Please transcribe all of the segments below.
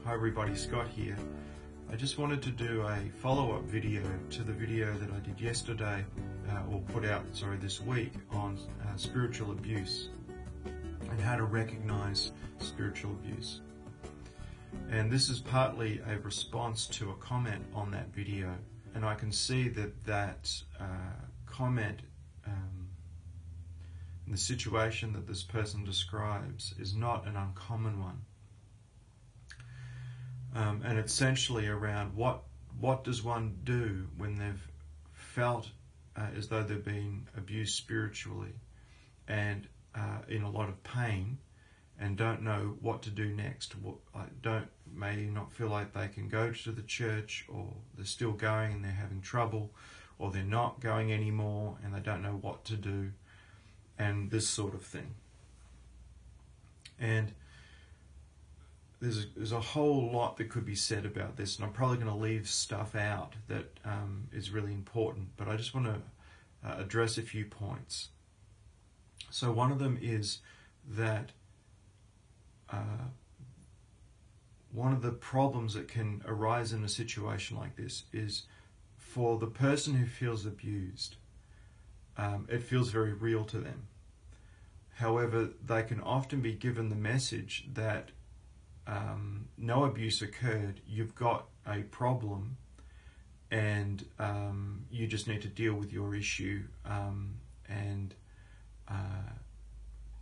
Hi everybody, Scott here. I just wanted to do a follow-up video to the video that I did yesterday, or put out, this week, on spiritual abuse and how to recognize spiritual abuse. And this is partly a response to a comment on that video, and I can see that comment and the situation that this person describes is not an uncommon one. And essentially around what does one do when they've felt as though they're being abused spiritually and in a lot of pain and don't know what to do next. May not feel like they can go to the church, or they're still going and they're having trouble, or they're not going anymore and they don't know what to do, and this sort of thing. And there's a whole lot that could be said about this, and I'm probably going to leave stuff out that is really important, but I just want to address a few points. So one of them is that one of the problems that can arise in a situation like this is for the person who feels abused, it feels very real to them. However, they can often be given the message that no abuse occurred, you've got a problem, and you just need to deal with your issue, and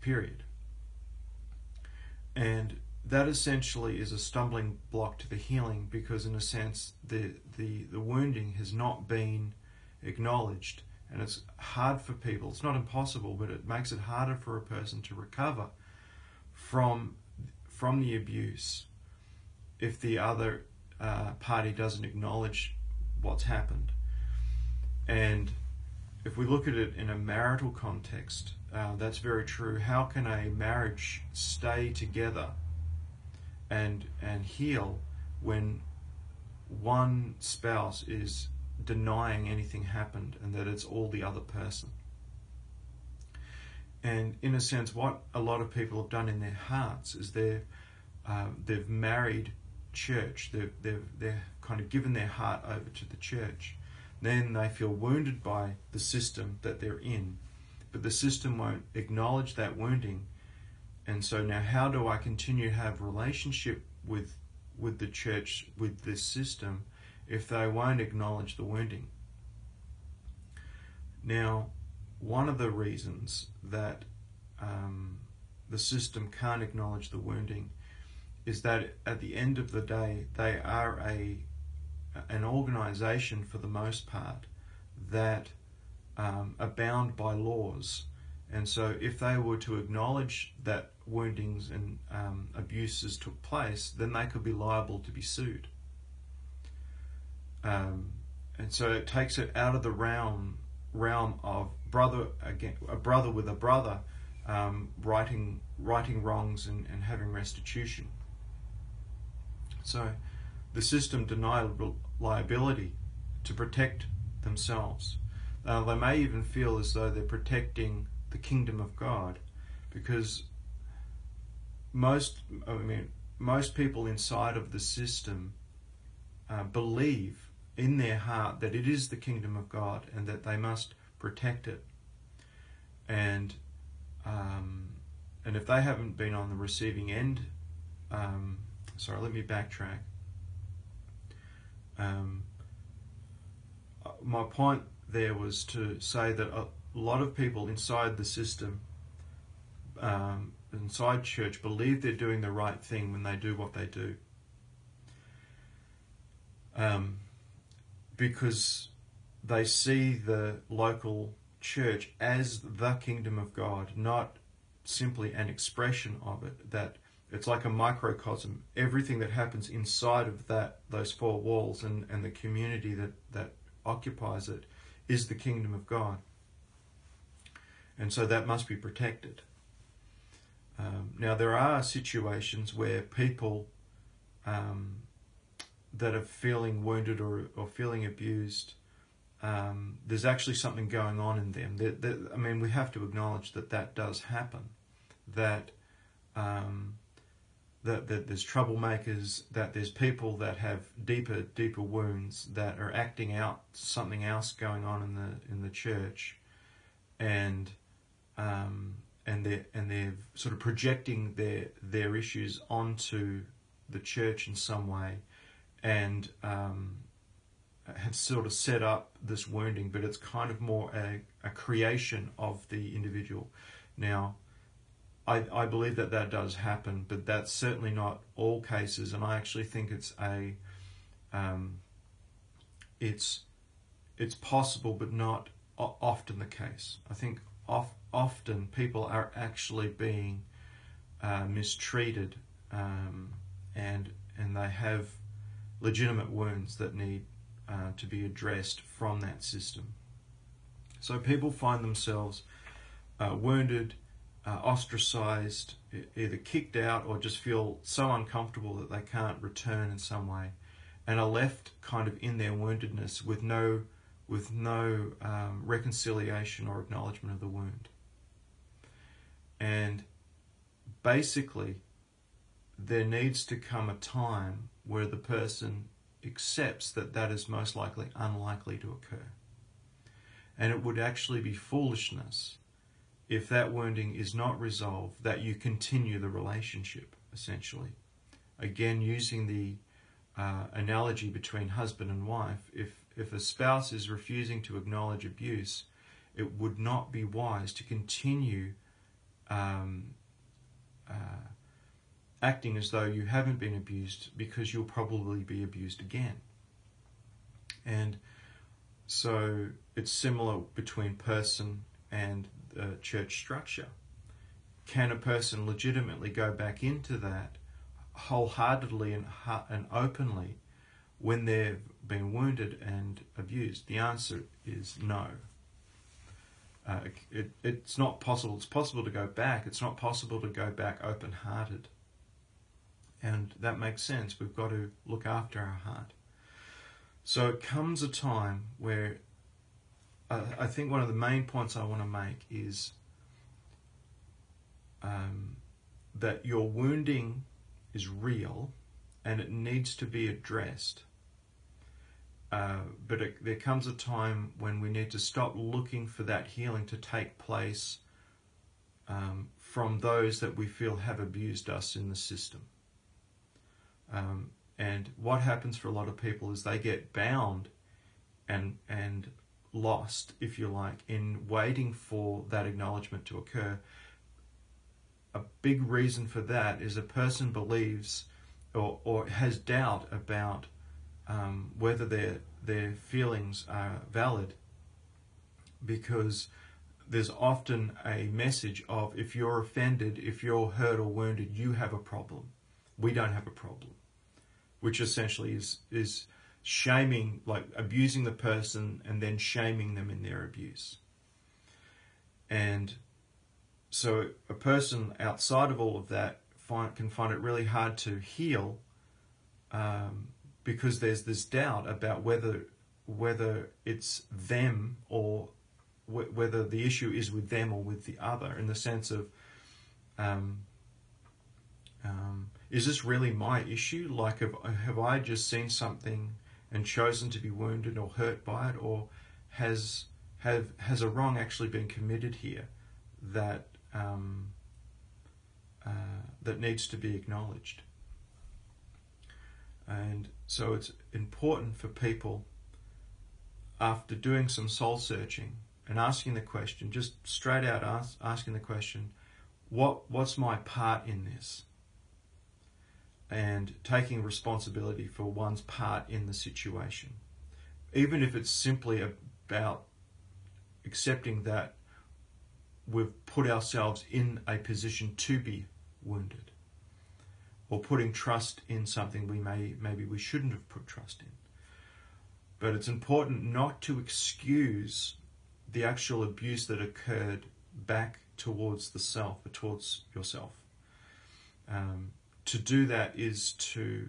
period. And that essentially is a stumbling block to the healing, because in a sense the wounding has not been acknowledged, and it's hard for people. It's not impossible, but it makes it harder for a person to recover from the abuse if the other party doesn't acknowledge what's happened. And if we look at it in a marital context, that's very true. How can a marriage stay together and heal when one spouse is denying anything happened and that it's all the other person? And in a sense, what a lot of people have done in their hearts is they've married church. They've kind of given their heart over to the church. Then they feel wounded by the system that they're in, but the system won't acknowledge that wounding. And so now, how do I continue to have relationship with the church, with this system, if they won't acknowledge the wounding? Now, one of the reasons that the system can't acknowledge the wounding is that at the end of the day, they are an organisation, for the most part, that are bound by laws. And so if they were to acknowledge that woundings and abuses took place, then they could be liable to be sued. And so it takes it out of the realm of a brother with a brother righting wrongs and having restitution. So the system denied liability to protect themselves. They may even feel as though they're protecting the kingdom of God, because most people inside of the system believe in their heart that it is the kingdom of God and that they must protect it. And if they haven't been on the receiving end, let me backtrack. My point there was to say that a lot of people inside the system, inside church, believe they're doing the right thing when they do what they do. Because they see the local church as the kingdom of God, not simply an expression of it, that it's like a microcosm. Everything that happens inside of those four walls and the community that occupies it is the kingdom of God. And so that must be protected. Now, there are situations where people that are feeling wounded or feeling abused, there's actually something going on in them. We have to acknowledge that does happen. That that there's troublemakers, that there's people that have deeper wounds that are acting out something else going on in the church, and they're sort of projecting their issues onto the church in some way, and have sort of set up this wounding, but it's kind of more a creation of the individual. Now, I believe that does happen, but that's certainly not all cases, and I actually think it's possible, but not often the case. I think often people are actually being mistreated, and they have legitimate wounds that need to be addressed from that system. So people find themselves wounded, ostracized, either kicked out, or just feel so uncomfortable that they can't return in some way, and are left kind of in their woundedness with no reconciliation or acknowledgement of the wound. And basically, there needs to come a time where the person accepts that is most likely unlikely to occur. And it would actually be foolishness if that wounding is not resolved, that you continue the relationship, essentially. Again, using the analogy between husband and wife, if a spouse is refusing to acknowledge abuse, it would not be wise to continue acting as though you haven't been abused, because you'll probably be abused again. And so it's similar between person and church structure. Can a person legitimately go back into that wholeheartedly and openly when they've been wounded and abused? The answer is no. It's not possible. It's possible to go back. It's not possible to go back open-hearted. And that makes sense. We've got to look after our heart. So it comes a time where I think one of the main points I want to make is that your wounding is real and it needs to be addressed. But there comes a time when we need to stop looking for that healing to take place from those that we feel have abused us in the system. And what happens for a lot of people is they get bound and lost, if you like, in waiting for that acknowledgement to occur. A big reason for that is a person believes or has doubt about whether their feelings are valid, because there's often a message of, if you're offended, if you're hurt or wounded, you have a problem. We don't have a problem, which essentially is shaming, like abusing the person and then shaming them in their abuse. And so a person outside of all of that can find it really hard to heal, because there's this doubt about whether it's them, or whether the issue is with them or with the other, in the sense of, is this really my issue? Like, have I just seen something and chosen to be wounded or hurt by it, or has a wrong actually been committed here that that needs to be acknowledged? And so it's important for people, after doing some soul searching and asking the question, just straight out asking the question, what's my part in this? And taking responsibility for one's part in the situation. Even if it's simply about accepting that we've put ourselves in a position to be wounded, or putting trust in something maybe we shouldn't have put trust in. But it's important not to excuse the actual abuse that occurred back towards the self, or towards yourself. To do that is to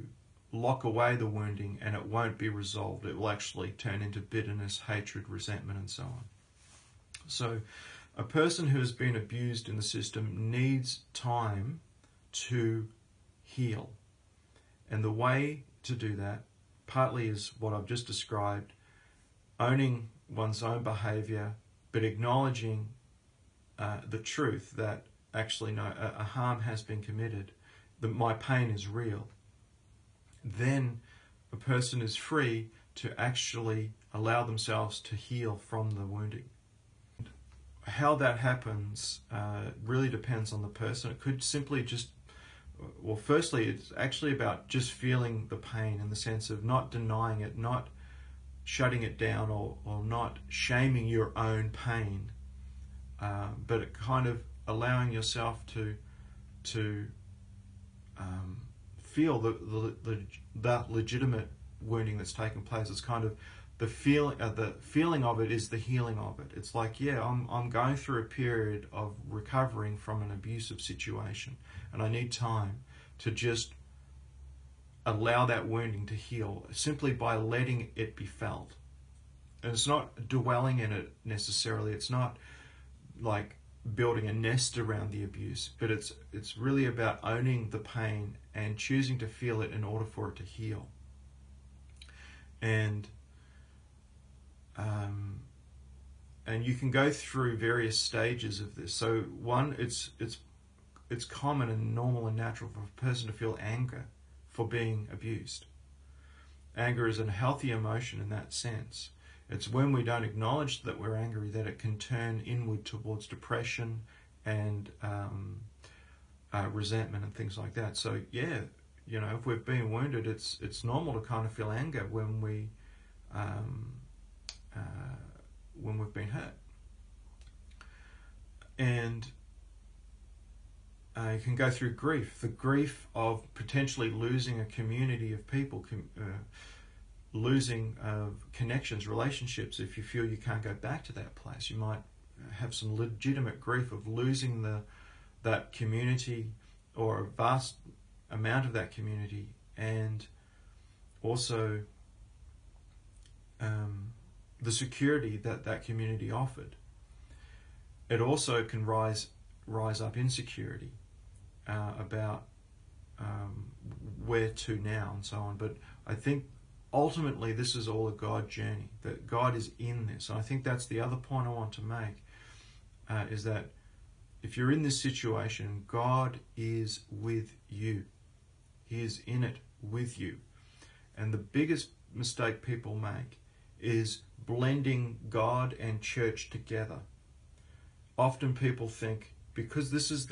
lock away the wounding, and it won't be resolved. It will actually turn into bitterness, hatred, resentment, and so on. So a person who has been abused in the system needs time to heal. And the way to do that partly is what I've just described, owning one's own behavior, but acknowledging the truth that actually no, a harm has been committed, that my pain is real. Then a person is free to actually allow themselves to heal from the wounding. How that happens really depends on the person. It could simply just, well, firstly, it's actually about just feeling the pain in the sense of not denying it, not shutting it down, or not shaming your own pain, but it kind of allowing yourself to feel that legitimate wounding that's taken place. It's kind of the feeling of it is the healing of it. It's like, yeah, I'm going through a period of recovering from an abusive situation, and I need time to just allow that wounding to heal simply by letting it be felt. And it's not dwelling in it necessarily. It's not like building a nest around the abuse, but it's really about owning the pain and choosing to feel it in order for it to heal. And you can go through various stages of this. So one, it's common and normal and natural for a person to feel anger for being abused. Anger is a healthy emotion in that sense. It's when we don't acknowledge that we're angry that it can turn inward towards depression and resentment and things like that. So yeah, you know, if we've been wounded, it's normal to kind of feel anger when we've been hurt. And you can go through grief, the grief of potentially losing a community of people, losing connections, relationships. If you feel you can't go back to that place, you might have some legitimate grief of losing that community or a vast amount of that community, and also the security that community offered. It also can rise up insecurity about where to now and so on. But I think ultimately this is all a God journey, that God is in this. And I think that's the other point I want to make, is that if you're in this situation, God is with you. He is in it with you. And the biggest mistake people make is blending God and church together. Often people think, because this is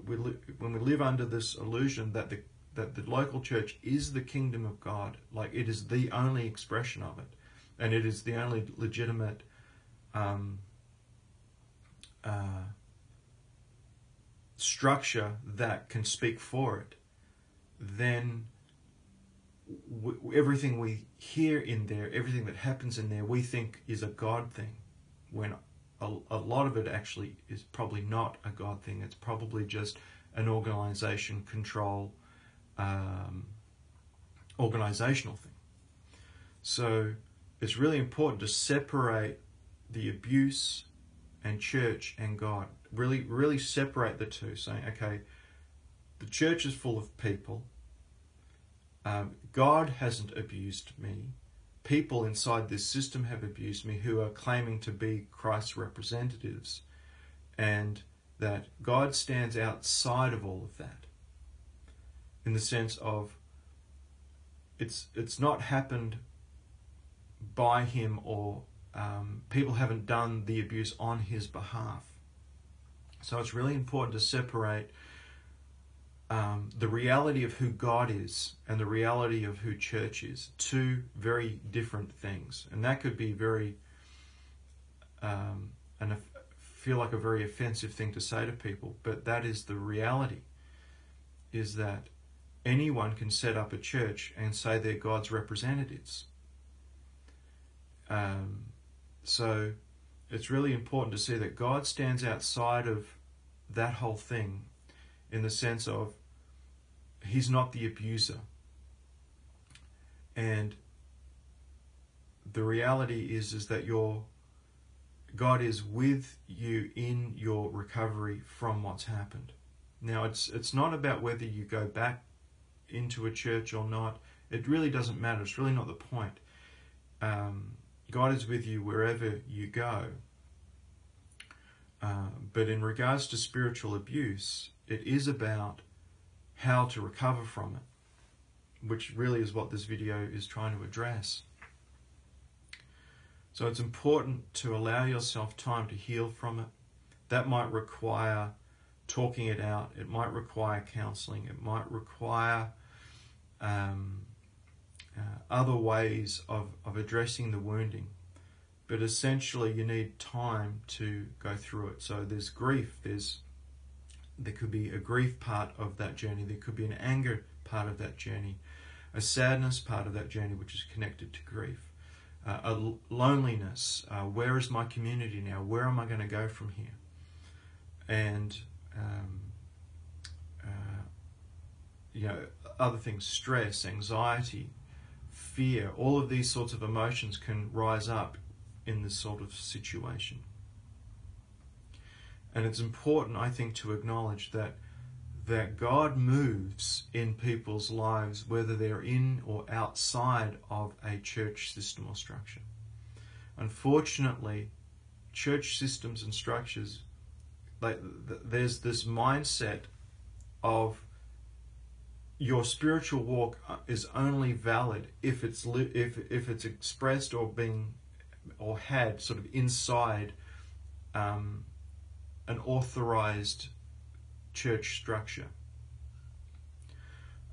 when we live under this illusion that the local church is the kingdom of God, like it is the only expression of it, and it is the only legitimate structure that can speak for it, then everything we hear in there, everything that happens in there, we think is a God thing, when a lot of it actually is probably not a God thing. It's probably just an organization control, organizational thing. So it's really important to separate the abuse and church and God. Really separate the two, saying, okay, the church is full of people. God hasn't abused me. People inside this system have abused me who are claiming to be Christ's representatives, and that God stands outside of all of that, in the sense of it's not happened by him, or people haven't done the abuse on his behalf. So it's really important to separate the reality of who God is and the reality of who church is, two very different things. And that could be very, and feel like a very offensive thing to say to people, but that is the reality, is that anyone can set up a church and say they're God's representatives. So it's really important to see that God stands outside of that whole thing, in the sense of he's not the abuser. And the reality is that God is with you in your recovery from what's happened. Now, it's not about whether you go back into a church or not. It really doesn't matter. It's really not the point. God is with you wherever you go. But in regards to spiritual abuse, it is about how to recover from it, which really is what this video is trying to address. So it's important to allow yourself time to heal from it. That might require talking it out. It might require counselling. It might require other ways of addressing the wounding. But essentially you need time to go through it. So there's grief. There could be a grief part of that journey. There could be an anger part of that journey. A sadness part of that journey which is connected to grief. A loneliness. Where is my community now? Where am I going to go from here? And other things, stress, anxiety, fear, all of these sorts of emotions can rise up in this sort of situation. And it's important, I think, to acknowledge that God moves in people's lives, whether they're in or outside of a church system or structure. Unfortunately, church systems and structures, there's this mindset of your spiritual walk is only valid if it's expressed or had sort of inside an authorized church structure,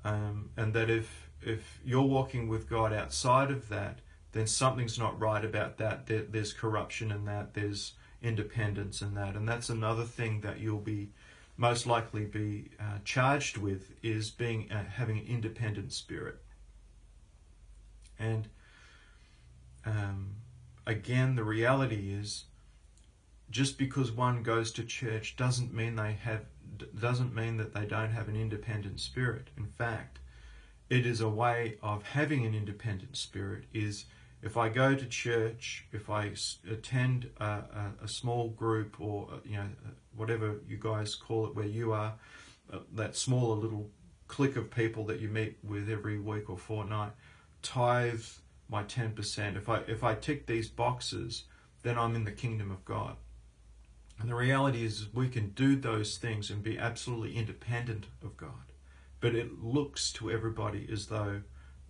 and that if you're walking with God outside of that, then something's not right about that. There's corruption in that. There's independence in that, and that's another thing that you'll be most likely be charged with, is having an independent spirit. And again, the reality is, just because one goes to church doesn't mean that they don't have an independent spirit. In fact, it is a way of having an independent spirit. Is if I go to church, if I attend a small group, or whatever you guys call it where you are, that smaller little clique of people that you meet with every week or fortnight, tithe my 10%. If I tick these boxes, then I'm in the kingdom of God. And the reality is we can do those things and be absolutely independent of God. But it looks to everybody as though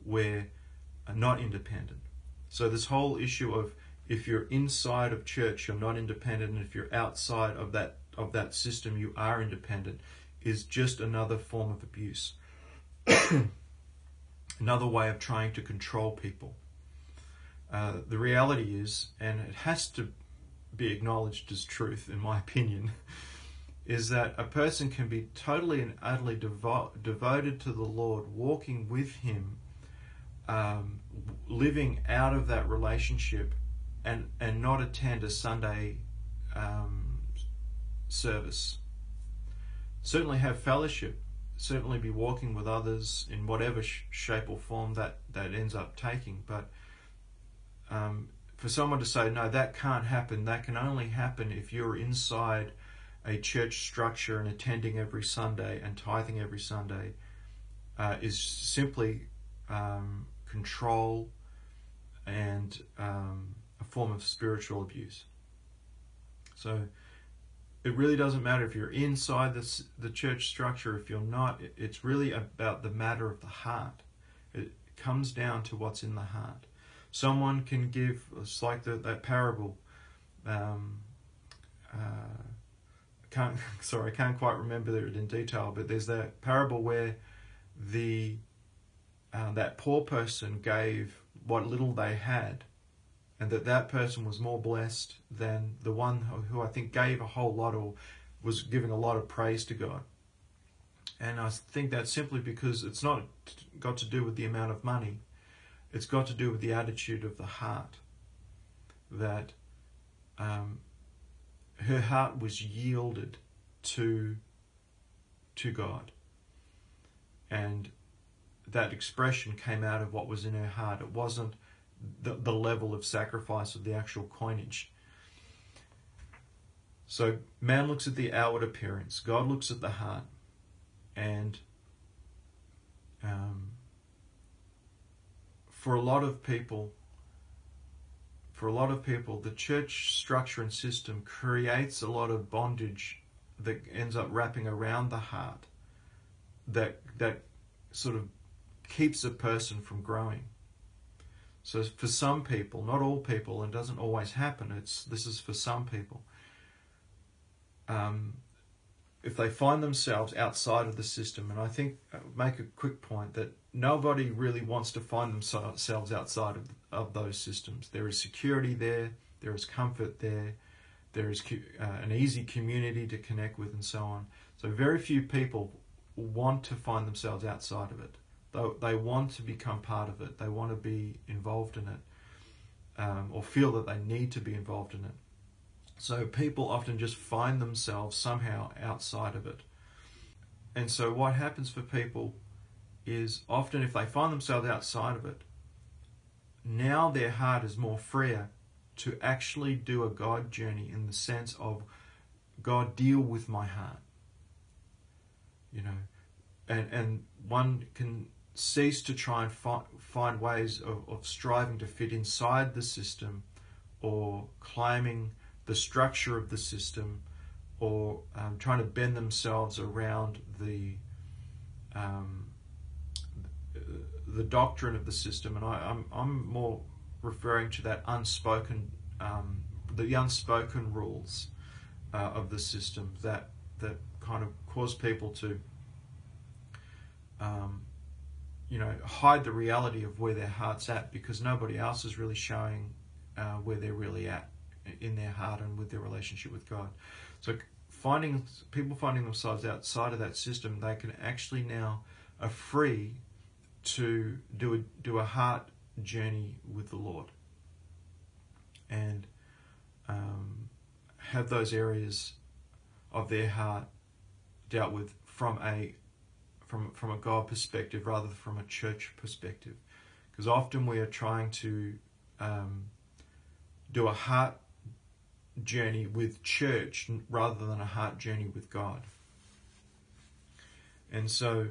we're not independent. So this whole issue of, if you're inside of church, you're not independent, and if you're outside of that system, you are independent, is just another form of abuse. Another way of trying to control people. The reality is, and it has to be acknowledged as truth, in my opinion, is that a person can be totally and utterly devoted to the Lord, walking with Him, living out of that relationship, and not attend a Sunday service. Certainly have fellowship, certainly be walking with others in whatever shape or form that ends up taking, but for someone to say, no, that can't happen, that can only happen if you're inside a church structure and attending every Sunday and tithing every Sunday, is simply control and a form of spiritual abuse. So it really doesn't matter if you're inside the church structure, if you're not. It's really about the matter of the heart. It comes down to what's in the heart. Someone can give, it's like that parable. I can't quite remember it in detail, but there's that parable where that poor person gave what little they had, and that person was more blessed than the one who I think gave a whole lot, or was giving a lot of praise to God. And I think that's simply because it's not got to do with the amount of money. It's got to do with the attitude of the heart. That her heart was yielded to God. And that expression came out of what was in her heart. It wasn't the level of sacrifice of the actual coinage. So man looks at the outward appearance. God looks at the heart. And for a lot of people, the church structure and system creates a lot of bondage that ends up wrapping around the heart, that sort of keeps a person from growing. So for some people, not all people, and doesn't always happen, this is for some people. If they find themselves outside of the system, and I think, make a quick point that nobody really wants to find themselves outside of those systems. There is security there, there is comfort there, there is an easy community to connect with, and so on. So very few people want to find themselves outside of it. They want to become part of it. They want to be involved in it, or feel that they need to be involved in it. So people often just find themselves somehow outside of it. And so what happens for people is often if they find themselves outside of it, now their heart is more freer to actually do a God journey, in the sense of, God, deal with my heart. You know, and one can cease to try and find ways of striving to fit inside the system, or climbing the structure of the system, or trying to bend themselves around the doctrine of the system. And I'm more referring to that unspoken, the unspoken rules of the system that kind of cause people to hide the reality of where their heart's at, because nobody else is really showing where they're really at in their heart and with their relationship with God. So people finding themselves outside of that system, they can actually now are free to do a heart journey with the Lord, and have those areas of their heart dealt with from a God perspective rather than from a church perspective. Because often we are trying to do a heart journey with church rather than a heart journey with God. And so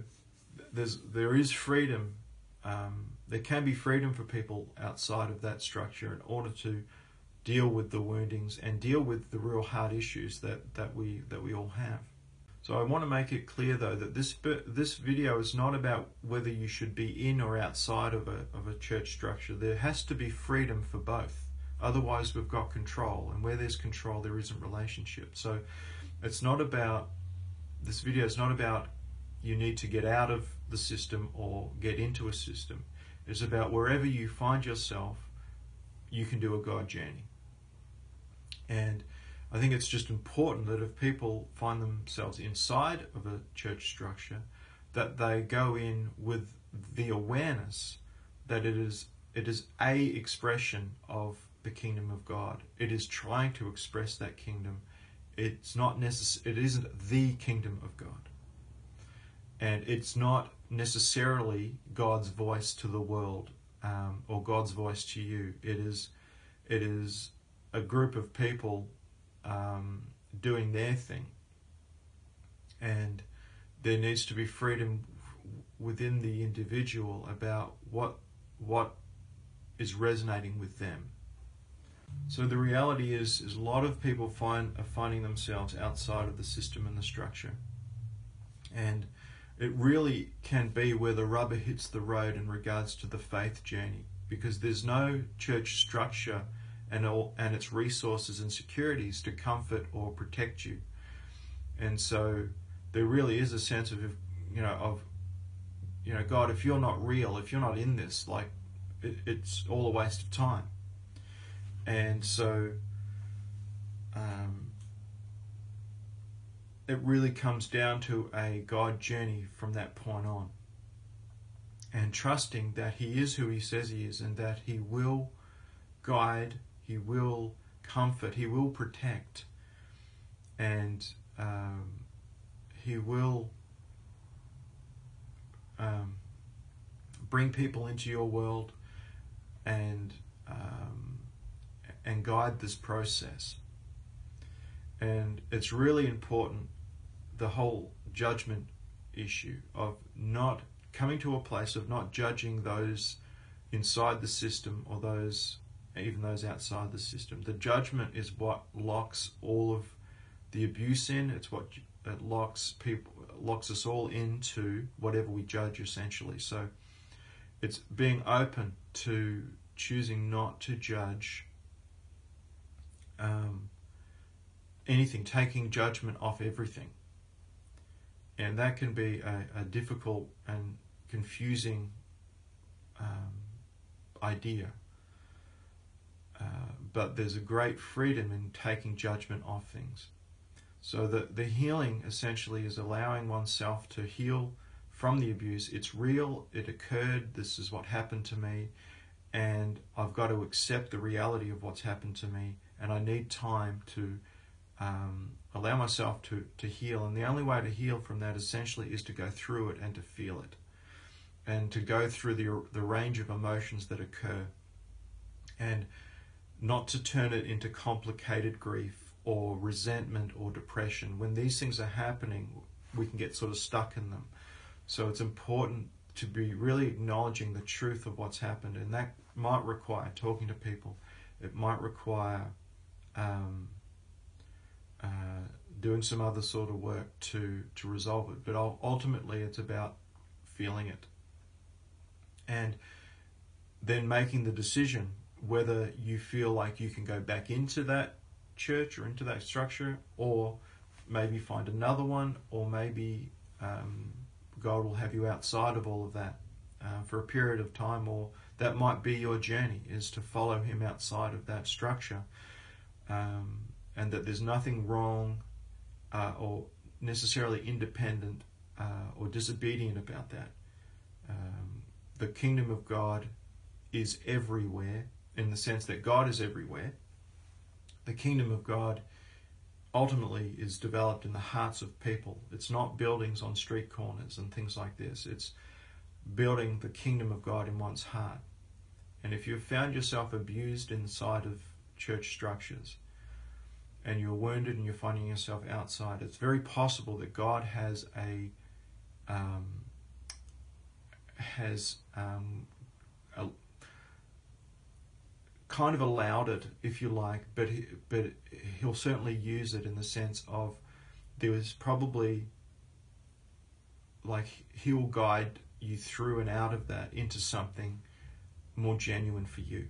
there is freedom. There can be freedom for people outside of that structure in order to deal with the woundings and deal with the real hard issues that we all have. So I want to make it clear, though, that this video is not about whether you should be in or outside of a church structure. There has to be freedom for both. Otherwise, we've got control, and where there's control, there isn't relationship. So this video is not about you need to get out of the system or get into a system. It's about wherever you find yourself, you can do a God journey. And I think it's just important that if people find themselves inside of a church structure, that they go in with the awareness that it is a expression of the kingdom of God. It is trying to express that kingdom. It isn't the kingdom of God. And it's not necessarily God's voice to the world, or God's voice to you. It is a group of people doing their thing. And there needs to be freedom within the individual about what is resonating with them. So the reality is a lot of people are finding themselves outside of the system and the structure. And it really can be where the rubber hits the road in regards to the faith journey, because there's no church structure and its resources and securities to comfort or protect you. And so there really is a sense of God, if you're not real, if you're not in this, like it's all a waste of time. And so it really comes down to a God journey from that point on, and trusting that He is who He says He is, and that He will guide, He will comfort, He will protect, and He will bring people into your world and guide this process. And it's really important. The whole judgment issue of not coming to a place of not judging those inside the system or even those outside the system. The judgment is what locks all of the abuse in. It's what locks us all into whatever we judge, essentially. So it's being open to choosing not to judge anything, taking judgment off everything. And that can be a difficult and confusing idea. But there's a great freedom in taking judgment off things. So the healing essentially is allowing oneself to heal from the abuse. It's real, it occurred, this is what happened to me, and I've got to accept the reality of what's happened to me, and I need time to allow myself to heal. And the only way to heal from that essentially is to go through it and to feel it, and to go through the range of emotions that occur, and not to turn it into complicated grief or resentment or depression. When these things are happening, we can get sort of stuck in them. So it's important to be really acknowledging the truth of what's happened, and that might require talking to people. It might require doing some other sort of work to resolve it. But ultimately, it's about feeling it, and then making the decision whether you feel like you can go back into that church or into that structure, or maybe find another one, or maybe God will have you outside of all of that for a period of time, or that might be your journey, is to follow him outside of that structure, and that there's nothing wrong or necessarily independent or disobedient about that. The kingdom of God is everywhere, in the sense that God is everywhere. The kingdom of God ultimately is developed in the hearts of people. It's not buildings on street corners and things like this. It's building the kingdom of God in one's heart. And if you've found yourself abused inside of church structures, and you're wounded and you're finding yourself outside, it's very possible that God has kind of allowed it, if you like, but he'll certainly use it in the sense of there was probably, like, he will guide you through and out of that into something more genuine for you.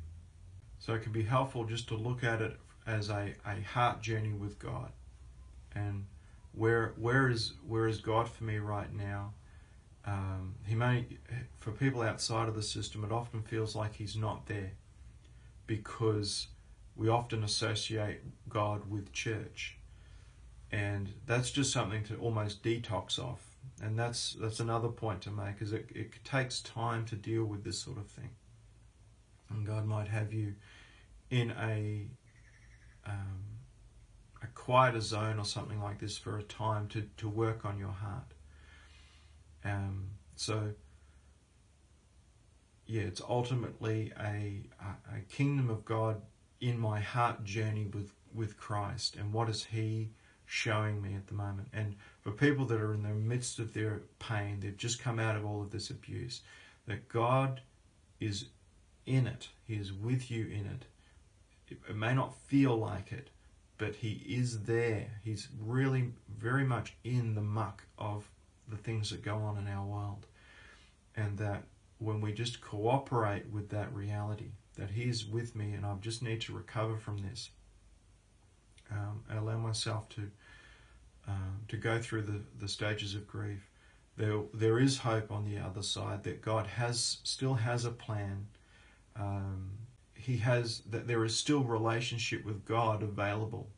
So it can be helpful just to look at it as a heart journey with God, and where is God for me right now? He may, for people outside of the system, it often feels like he's not there, because we often associate God with church, and that's just something to almost detox off. And that's another point to make, is it takes time to deal with this sort of thing, and God might have you in a quieter zone or something like this for a time to work on your heart. So yeah, it's ultimately a kingdom of God in my heart journey with Christ, and what is he showing me at the moment. And for people that are in the midst of their pain, they've just come out of all of this abuse, that God is in it. He is with you in it. It may not feel like it, but he is there. He's really very much in the muck of the things that go on in our world. And that when we just cooperate with that reality, that he is with me and I just need to recover from this, and allow myself to go through the stages of grief, there is hope on the other side, that God still has a plan. That there is still relationship with God available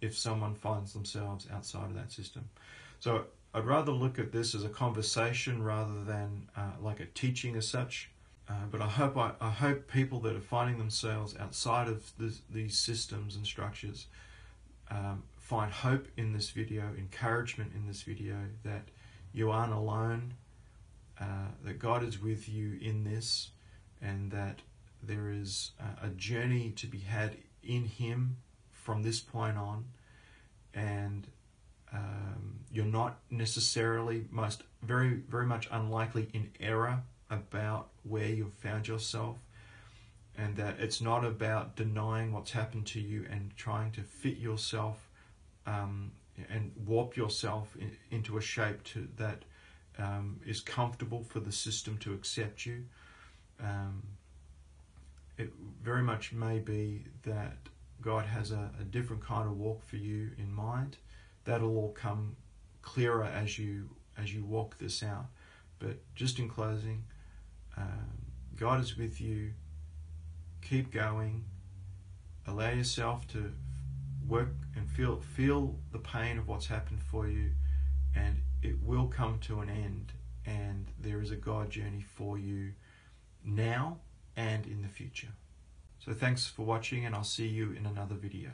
if someone finds themselves outside of that system. So I'd rather look at this as a conversation rather than like a teaching as such. But I hope people that are finding themselves outside of these systems and structures find hope in this video, encouragement in this video, that you aren't alone, that God is with you in this, and that there is a journey to be had in him from this point on, and you're not necessarily most very much unlikely in error about where you've found yourself, and that it's not about denying what's happened to you and trying to fit yourself and warp yourself into a shape that is comfortable for the system to accept you. It very much may be that God has a different kind of walk for you in mind. That'll all come clearer as you walk this out. But just in closing, God is with you. Keep going. Allow yourself to work and feel the pain of what's happened for you, and it will come to an end, and there is a God journey for you now and in the future. So thanks for watching, and I'll see you in another video.